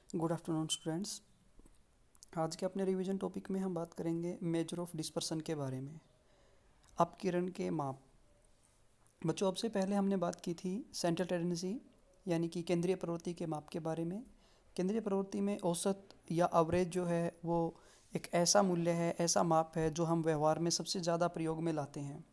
Good afternoon students. आज के अपने रिवीजन टॉपिक में हम बात करेंगे मेजर ऑफ डिस्पर्सन के बारे में। अपकिरण के माप। बच्चों, अब से पहले हमने बात की थी सेंट्रल टेंडेंसी यानी कि केंद्रीय प्रवृत्ति के माप के बारे में। केंद्रीय प्रवृत्ति में औसत या एवरेज जो है वो एक ऐसा मूल्य है, ऐसा माप है जो हम व्यवहार में सबसे ज़्यादा प्रयोग में लाते हैं।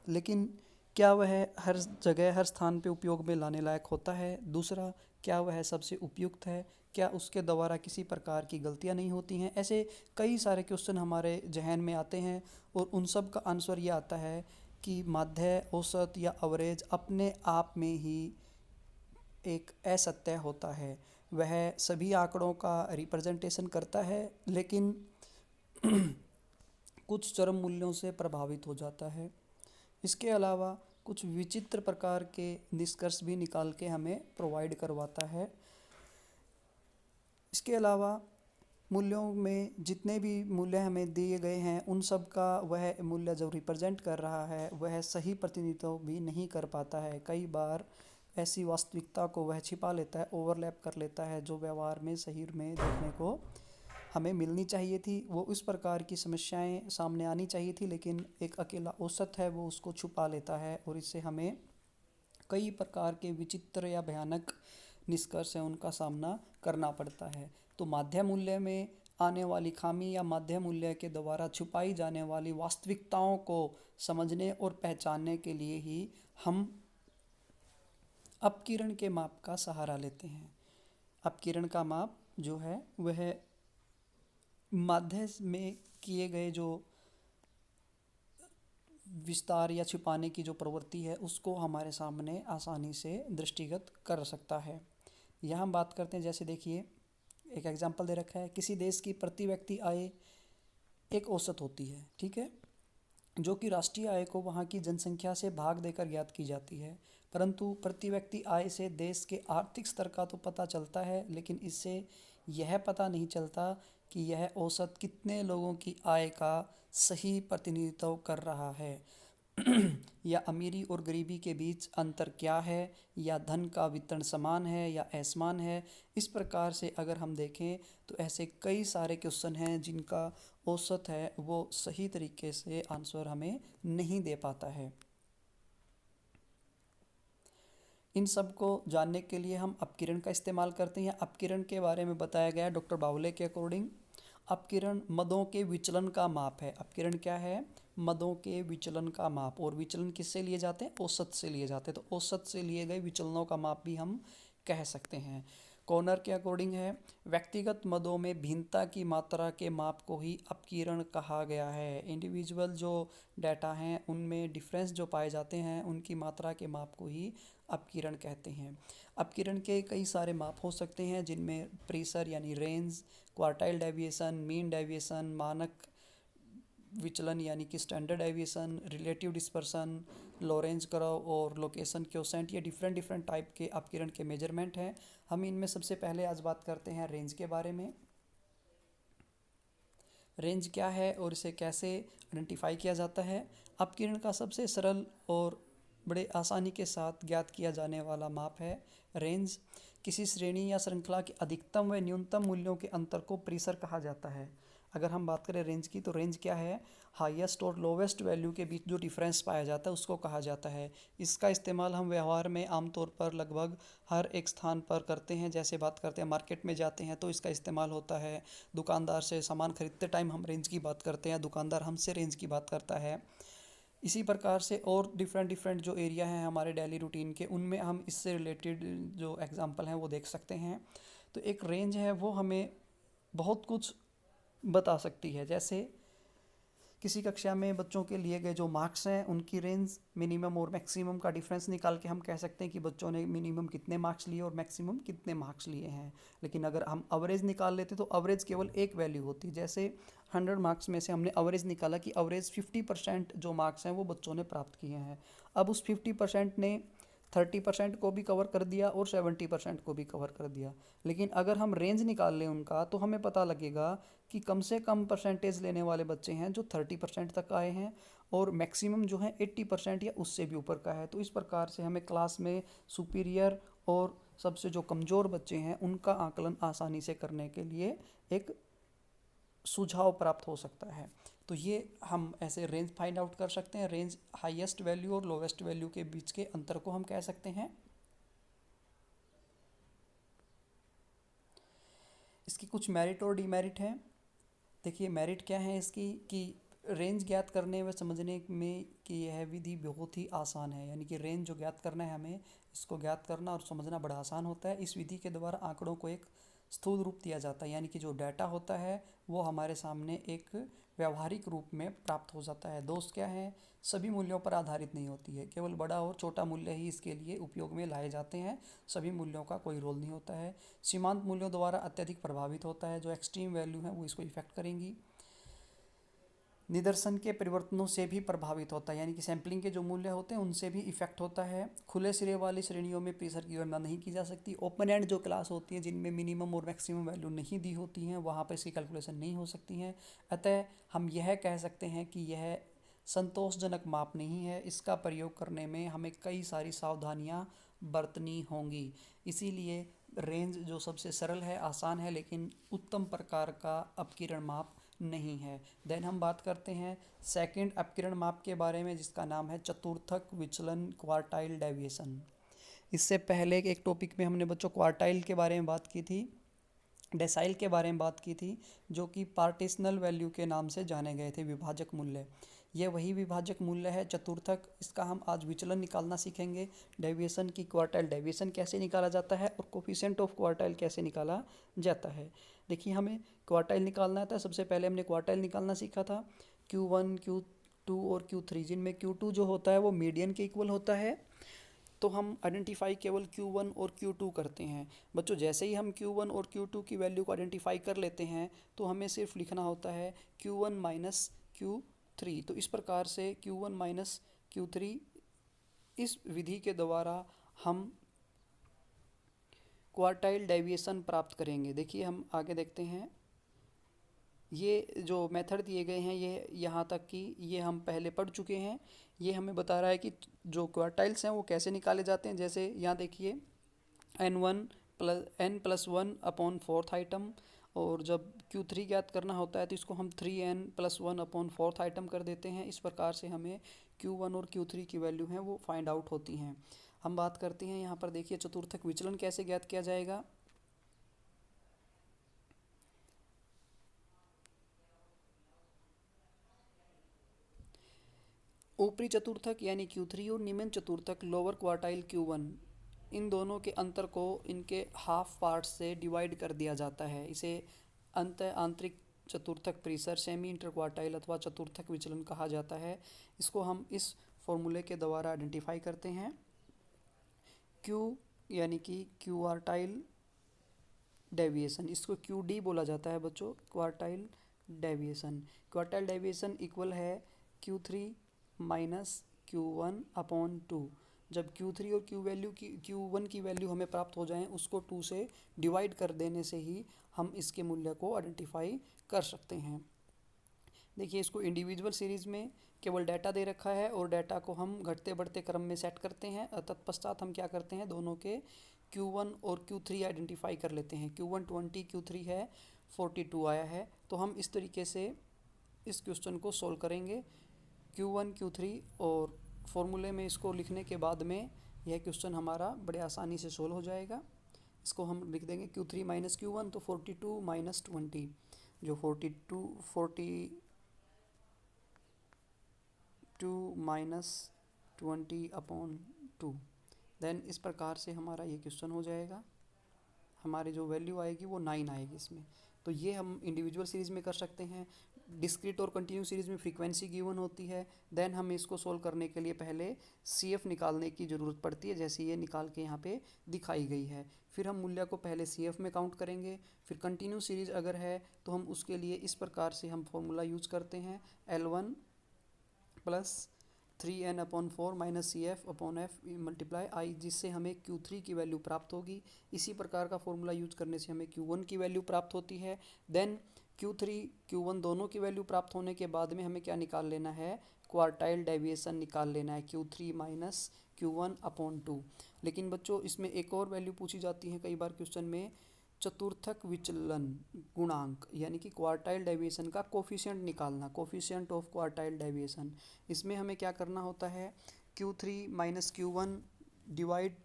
लेकिन क्या वह हर जगह हर स्थान पे उपयोग में लाने लायक होता है? दूसरा, क्या वह सबसे उपयुक्त है? क्या उसके द्वारा किसी प्रकार की गलतियां नहीं होती हैं? ऐसे कई सारे क्वेश्चन हमारे जहन में आते हैं और उन सब का आंसर ये आता है कि माध्य, औसत या एवरेज अपने आप में ही एक असत्य होता है। वह सभी आंकड़ों का रिप्रेजेंटेशन करता है, लेकिन कुछ चरम मूल्यों से प्रभावित हो जाता है। इसके अलावा कुछ विचित्र प्रकार के निष्कर्ष भी निकाल के हमें प्रोवाइड करवाता है। इसके अलावा मूल्यों में जितने भी मूल्य हमें दिए गए हैं उन सब का वह मूल्य जो रिप्रेजेंट कर रहा है वह सही प्रतिनिधित्व भी नहीं कर पाता है। कई बार ऐसी वास्तविकता को वह छिपा लेता है, ओवरलैप कर लेता है, जो व्यवहार में सही में देखने को हमें मिलनी चाहिए थी। वो इस प्रकार की समस्याएं सामने आनी चाहिए थी, लेकिन एक अकेला औसत है वो उसको छुपा लेता है और इससे हमें कई प्रकार के विचित्र या भयानक निष्कर्ष हैं उनका सामना करना पड़ता है। तो माध्य मूल्य में आने वाली खामी या माध्य मूल्य के द्वारा छुपाई जाने वाली वास्तविकताओं को समझने और पहचानने के लिए ही हम अपकिरण के माप का सहारा लेते हैं। अपकिरण का माप जो है वह माध्य में किए गए जो विस्तार या छिपाने की जो प्रवृत्ति है उसको हमारे सामने आसानी से दृष्टिगत कर सकता है। यहाँ हम बात करते हैं, जैसे देखिए एक एग्जाम्पल दे रखा है, किसी देश की प्रति व्यक्ति आय एक औसत होती है, ठीक है, जो कि राष्ट्रीय आय को वहाँ की जनसंख्या से भाग देकर ज्ञात की जाती है। परंतु प्रति व्यक्ति आय से देश के आर्थिक स्तर का तो पता चलता है, लेकिन इससे यह पता नहीं चलता कि यह औसत कितने लोगों की आय का सही प्रतिनिधित्व कर रहा है या अमीरी और गरीबी के बीच अंतर क्या है, या धन का वितरण समान है या असमान है। इस प्रकार से अगर हम देखें तो ऐसे कई सारे क्वेश्चन हैं जिनका औसत है वो सही तरीके से आंसर हमें नहीं दे पाता है। इन सब को जानने के लिए हम अपकिरण का इस्तेमाल करते हैं। अपकिरण के बारे में बताया गया है डॉक्टर बावले के अकॉर्डिंग, अपकिरण मदों के विचलन का माप है। अपकिरण क्या है? मदों के विचलन का माप। और विचलन किससे लिए जाते हैं? औसत से लिए जाते हैं। तो औसत से लिए गए विचलनों का माप भी हम कह सकते हैं। कॉर्नर के अकॉर्डिंग है, व्यक्तिगत मदों में भिन्नता की मात्रा के माप को ही अपकिरण कहा गया है। इंडिविजुअल जो डाटा हैं उनमें डिफरेंस जो पाए जाते हैं उनकी मात्रा के माप को ही अपकिरण कहते हैं। अपकिरण के कई सारे माप हो सकते हैं, जिनमें प्रेशर यानी range, quartile deviation, mean deviation, मानक विचलन यानी कि standard deviation, relative dispersion, Lorentz curve और लोकेशन क्वोशेंट, ये डिफरेंट डिफरेंट टाइप के अपकिरण के मेजरमेंट हैं। हम इनमें सबसे पहले आज बात करते हैं रेंज के बारे में। रेंज क्या है और इसे कैसे आइडेंटिफाई किया जाता है? अपकिरण का सबसे सरल और बड़े आसानी के साथ ज्ञात किया जाने वाला माप है रेंज। किसी श्रेणी या श्रृंखला के अधिकतम व न्यूनतम मूल्यों के अंतर को प्रेशर कहा जाता है। अगर हम बात करें रेंज की, तो रेंज क्या है? हाईएस्ट और लोवेस्ट वैल्यू के बीच जो डिफरेंस पाया जाता है उसको कहा जाता है। इसका इस्तेमाल हम व्यवहार में आमतौर पर लगभग हर एक स्थान पर करते हैं। जैसे बात करते हैं मार्केट में जाते हैं तो इसका इस्तेमाल होता है। दुकानदार से सामान खरीदते टाइम हम रेंज की बात करते हैं, दुकानदार हमसे रेंज की बात करता है। इसी प्रकार से और डिफरेंट डिफरेंट जो एरिया हैं हमारे डेली रूटीन के, उनमें हम इससे रिलेटेड जो एग्जांपल हैं वो देख सकते हैं। तो एक रेंज है वो हमें बहुत कुछ बता सकती है। जैसे किसी कक्षा में बच्चों के लिए गए जो मार्क्स हैं उनकी रेंज, मिनिमम और मैक्सिमम का डिफरेंस निकाल के हम कह सकते हैं कि बच्चों ने मिनिमम कितने मार्क्स लिए और मैक्सिमम कितने मार्क्स लिए हैं। लेकिन अगर हम एवरेज निकाल लेते तो एवरेज केवल एक वैल्यू होती। जैसे 100 मार्क्स में से हमने एवरेज निकाला कि एवरेज 50% जो मार्क्स हैं वो बच्चों ने प्राप्त किए हैं। अब उस 50% ने 30% को भी कवर कर दिया और 70% को भी कवर कर दिया। लेकिन अगर हम रेंज निकाल लें उनका तो हमें पता लगेगा कि कम से कम परसेंटेज लेने वाले बच्चे हैं जो 30% तक आए हैं और मैक्सिमम जो है 80% या उससे भी ऊपर का है। तो इस प्रकार से हमें क्लास में सुपीरियर और सबसे जो कमज़ोर बच्चे हैं उनका आकलन आसानी से करने के लिए एक सुझाव प्राप्त हो सकता है। तो ये हम ऐसे रेंज फाइंड आउट कर सकते हैं। रेंज हाईएस्ट वैल्यू और लोवेस्ट वैल्यू के बीच के अंतर को हम कह सकते हैं। इसकी कुछ मेरिट और डीमेरिट हैं। देखिए मेरिट क्या है इसकी कि रेंज ज्ञात करने व समझने में कि यह विधि बहुत ही आसान है, यानी कि रेंज जो ज्ञात करना है हमें, इसको ज्ञात करना और समझना बड़ा आसान होता है। इस विधि के द्वारा आंकड़ों को एक स्थूल रूप दिया जाता है, यानी कि जो डाटा होता है वो हमारे सामने एक व्यवहारिक रूप में प्राप्त हो जाता है। दोष क्या है, सभी मूल्यों पर आधारित नहीं होती है, केवल बड़ा और छोटा मूल्य ही इसके लिए उपयोग में लाए जाते हैं, सभी मूल्यों का कोई रोल नहीं होता है। सीमांत मूल्यों द्वारा अत्यधिक प्रभावित होता है, जो एक्सट्रीम वैल्यू है वो इसको इफेक्ट करेंगी। निदर्शन के परिवर्तनों से भी प्रभावित होता है, यानी कि सैम्पलिंग के जो मूल्य होते हैं उनसे भी इफेक्ट होता है। खुले सिरे वाली श्रेणियों में प्रेशर की गणना नहीं की जा सकती। ओपन एंड जो क्लास होती है जिनमें मिनिमम और मैक्सिमम वैल्यू नहीं दी होती हैं, वहाँ पर इसकी कैलकुलेशन नहीं हो सकती हैं। अतः हम यह कह सकते हैं कि यह संतोषजनक माप नहीं है। इसका प्रयोग करने में हमें कई सारी सावधानियाँ बरतनी होंगी। इसीलिए रेंज जो सबसे सरल है, आसान है, लेकिन उत्तम प्रकार का अपकिरण माप नहीं है। देन हम बात करते हैं सेकंड अपकिरण माप के बारे में, जिसका नाम है चतुर्थक विचलन, क्वार्टाइल डेविएशन। इससे पहले एक टॉपिक में हमने बच्चों क्वार्टाइल के बारे में बात की थी, डेसाइल के बारे में बात की थी, जो कि पार्टिशनल वैल्यू के नाम से जाने गए थे, विभाजक मूल्य। यह वही विभाजक मूल्य है चतुर्थक। इसका हम आज विचलन निकालना सीखेंगे। डेविएशन की क्वार्टाइल डेविएशन कैसे निकाला जाता है और कोफिशिएंट ऑफ क्वार्टाइल कैसे निकाला जाता है। देखिए हमें क्वार्टाइल निकालना था। सबसे पहले हमने क्वार्टाइल निकालना सीखा था Q1, Q2 और Q3, जिनमें Q2 जो होता है वो मीडियन के इक्वल होता है। तो हम आइडेंटिफाई केवल Q1 और Q2 करते हैं। बच्चों जैसे ही हम Q1 और Q2 की वैल्यू को आइडेंटिफाई कर लेते हैं तो हमें सिर्फ लिखना होता है Q1 माइनस Q3। तो इस प्रकार से Q1 माइनस Q3, इस विधि के द्वारा हम क्वार्टाइल डेविएशन प्राप्त करेंगे। देखिए हम आगे देखते हैं। ये जो मेथड दिए गए हैं ये यहाँ तक कि ये हम पहले पढ़ चुके हैं। ये हमें बता रहा है कि जो क्वार्टाइल्स हैं वो कैसे निकाले जाते हैं। जैसे यहाँ देखिए n+1 अपॉन फोर्थ आइटम, और जब Q3 ज्ञात करना होता है तो इसको हम 3n+1 अपॉन फोर्थ आइटम कर देते हैं। इस प्रकार से हमें Q1 और Q3 की वैल्यू हैं वो फाइंड आउट होती हैं। हम बात करते हैं यहाँ पर, देखिए चतुर्थक विचलन कैसे ज्ञात किया जाएगा। ऊपरी चतुर्थक यानी Q3 और निम्न चतुर्थक लोअर क्वार्टाइल Q1, इन दोनों के अंतर को इनके हाफ पार्ट से डिवाइड कर दिया जाता है। इसे अंत आंतरिक चतुर्थक प्रीसर, सेमी इंटरक्वार्टाइल अथवा चतुर्थक विचलन कहा जाता है। इसको हम इस फॉर्मूले के द्वारा आइडेंटिफाई करते हैं। Q यानी कि क्वार्टाइल डेविएशन, इसको QD बोला जाता है बच्चों, quartile deviation. Quartile deviation equal है Q3 माइनस Q1 अपॉन 2। जब Q3 और Q1 की वैल्यू हमें प्राप्त हो जाए, उसको 2 से डिवाइड कर देने से ही हम इसके मूल्य को आइडेंटिफाई कर सकते हैं। देखिए इसको इंडिविजुअल सीरीज़ में केवल डाटा दे रखा है और डाटा को हम घटते बढ़ते क्रम में सेट करते हैं। तत्पश्चात हम क्या करते हैं, दोनों के Q1 और Q3 आइडेंटिफाई कर लेते हैं। Q1 20, Q3 है 42 आया है। तो हम इस तरीके से इस क्वेश्चन को सोल्व करेंगे। Q1 Q3 और फॉर्मूले में इसको लिखने के बाद में यह क्वेश्चन हमारा बड़े आसानी से सोल्व हो जाएगा। इसको हम लिख देंगे Q3 माइनस Q1, तो 42 माइनस 20, जो 42 माइनस 20 अपॉन 2। देन इस प्रकार से हमारा ये क्वेश्चन हो जाएगा। हमारी जो वैल्यू आएगी वो 9 आएगी इसमें। तो ये हम इंडिविजुअल सीरीज़ में कर सकते हैं। डिस्क्रीट और कंटिन्यू सीरीज़ में फ्रीक्वेंसी गिवन होती है। देन हमें इसको सोल्व करने के लिए पहले CF निकालने की ज़रूरत पड़ती है, जैसे ये निकाल के यहाँ पे दिखाई गई है। फिर हम मूल्य को पहले CF में काउंट करेंगे। फिर कंटिन्यू सीरीज़ अगर है तो हम उसके लिए इस प्रकार से हम फॉर्मूला यूज करते हैं, L1 plus 3n upon 4 minus CF upon F multiply I, जिससे हमें Q3 की वैल्यू प्राप्त होगी। इसी प्रकार का फॉर्मूला यूज करने से हमें Q1 की वैल्यू प्राप्त होती है। देन Q3 Q1 दोनों की वैल्यू प्राप्त होने के बाद में हमें क्या निकाल लेना है, क्वार्टाइल डेविएशन निकाल लेना है, Q3 माइनस Q1/2। लेकिन बच्चों इसमें एक और वैल्यू पूछी जाती है कई बार क्वेश्चन में, चतुर्थक विचलन गुणांक यानी कि क्वार्टाइल डेविएशन का कोफिशिएंट निकालना, कोफिशिएंट ऑफ क्वार्टाइल डेविएशन। इसमें हमें क्या करना होता है, Q3 - Q1 डिवाइड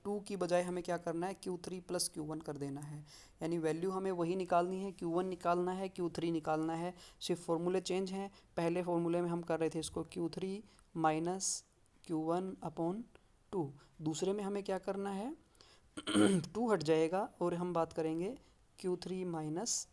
2 की बजाय हमें क्या करना है, Q3 + Q1 कर देना है। यानी वैल्यू हमें वही निकालनी है, Q1 निकालना है, Q3 निकालना है, सिर्फ फॉर्मूले चेंज हैं। पहले फॉर्मूले में हम कर रहे थे इसको Q3 - Q1/2, दूसरे में हमें क्या करना है 2 हट जाएगा और हम बात करेंगे Q3 +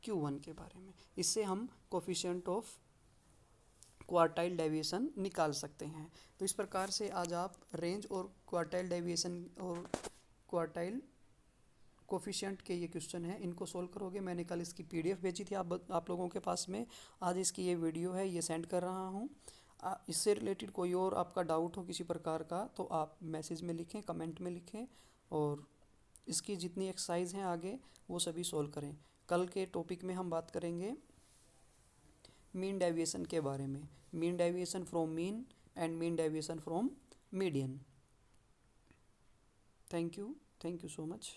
Q1 के बारे में। इससे हम कोफिशिएंट ऑफ क्वार्टाइल डेविएशन निकाल सकते हैं। तो इस प्रकार से आज आप रेंज और क्वार्टाइल डेविएशन और क्वार्टाइल कोफिशिएंट के ये क्वेश्चन हैं, इनको सोल्व करोगे। मैंने कल इसकी PDF भेजी थी आप लोगों के पास में, आज इसकी ये वीडियो है, ये सेंड कर रहा हूँ। इससे रिलेटेड कोई और आपका डाउट हो किसी प्रकार का तो आप मैसेज में लिखें, कमेंट में लिखें, और इसकी जितनी एक्सरसाइज हैं आगे वो सभी सोल्व करें। कल के टॉपिक में हम बात करेंगे मीन डेविएशन के बारे में, mean deviation from mean and mean deviation from median. Thank you so much.